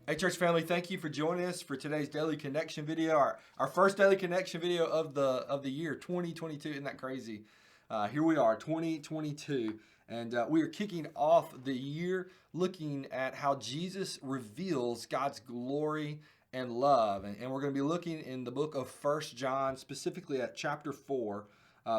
Hey, church family, thank you for joining us for today's Daily Connection video, our first Daily Connection video of the year 2022. Isn't that crazy? Here we are, 2022, and we are kicking off the year looking at how Jesus reveals God's glory and love. And we're going to be looking in the book of First John, specifically at chapter 4,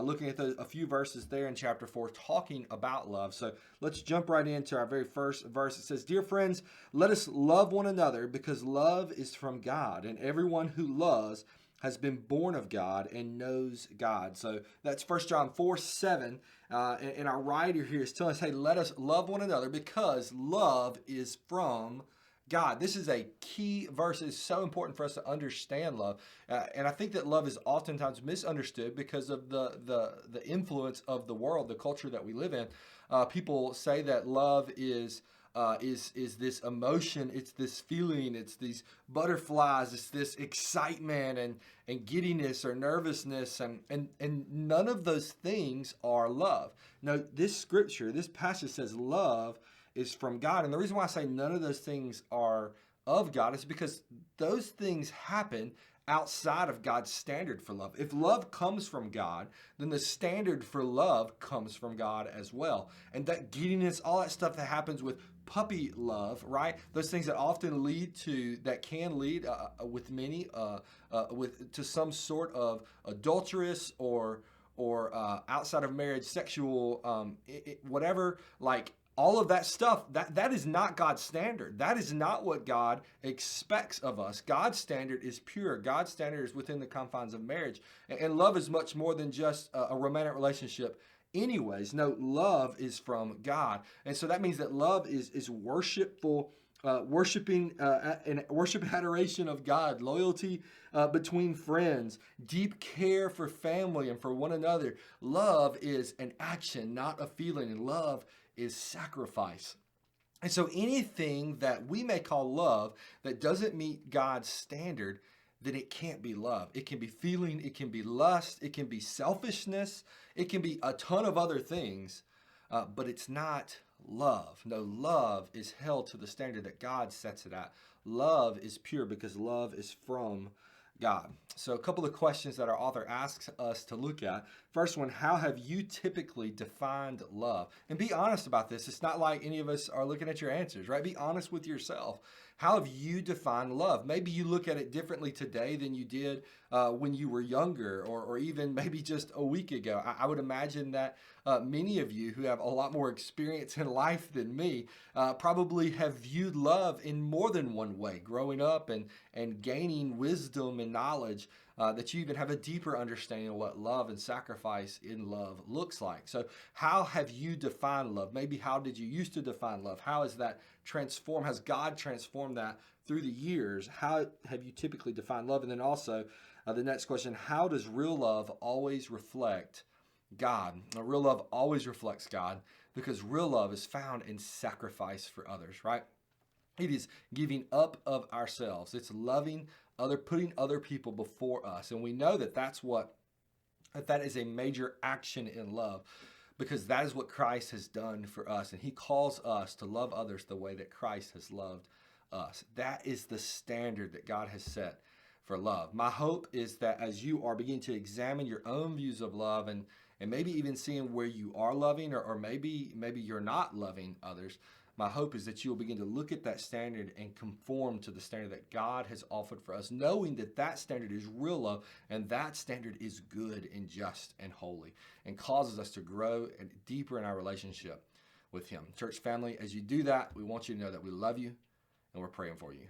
looking at a few verses there in chapter 4, talking about love. So let's jump right into our very first verse. It says, "Dear friends, let us love one another because love is from God, and everyone who loves has been born of God and knows God." So that's 1 John 4:7. And our writer here is telling us, hey, let us love one another because love is from God. This is a key verse. It's so important for us to understand love. And I think that love is oftentimes misunderstood because of the influence of the world, the culture that we live in. People say that love is this emotion, it's this feeling, it's these butterflies, it's this excitement and giddiness or nervousness, and none of those things are love. No, this scripture, this passage says love is from God. And the reason why I say none of those things are of God is because those things happen outside of God's standard for love. If love comes from God, then the standard for love comes from God as well. And that giddiness, all that stuff that happens with puppy love, right? Those things that often can lead with many to some sort of adulterous or outside of marriage sexual whatever, like all of that stuff, that is not God's standard. That is not what God expects of us. God's standard is pure. God's standard is within the confines of marriage. And love is much more than just a romantic relationship anyways. No, love is from God. And so that means that love is worshipful, worshiping and worship and adoration of God, loyalty between friends, deep care for family and for one another. Love is an action, not a feeling. And love is sacrifice. And so anything that we may call love that doesn't meet God's standard, then it can't be love. It can be feeling, it can be lust, it can be selfishness, it can be a ton of other things, but it's not love. No, love is held to the standard that God sets it at. Love is pure because love is from God. So a couple of questions that our author asks us to look at. First one, how have you typically defined love? And be honest about this. It's not like any of us are looking at your answers, right? Be honest with yourself. How have you defined love? Maybe you look at it differently today than you did when you were younger, or even maybe just a week ago. I would imagine that many of you who have a lot more experience in life than me probably have viewed love in more than one way, growing up and gaining wisdom and knowledge, that you even have a deeper understanding of what love and sacrifice in love looks like. So how have you defined love? Maybe how did you used to define love? How has that transformed? Has God transformed that through the years? How have you typically defined love? And then also the next question, how does real love always reflect God? Now, real love always reflects God because real love is found in sacrifice for others, right? It is giving up of ourselves. It's loving putting other people before us. And we know that that is a major action in love because that is what Christ has done for us. And he calls us to love others the way that Christ has loved us. That is the standard that God has set for love. My hope is that as you are beginning to examine your own views of love and maybe even seeing where you are loving or maybe you're not loving others, my hope is that you will begin to look at that standard and conform to the standard that God has offered for us, knowing that that standard is real love and that standard is good and just and holy and causes us to grow and deeper in our relationship with him. Church family, as you do that, we want you to know that we love you and we're praying for you.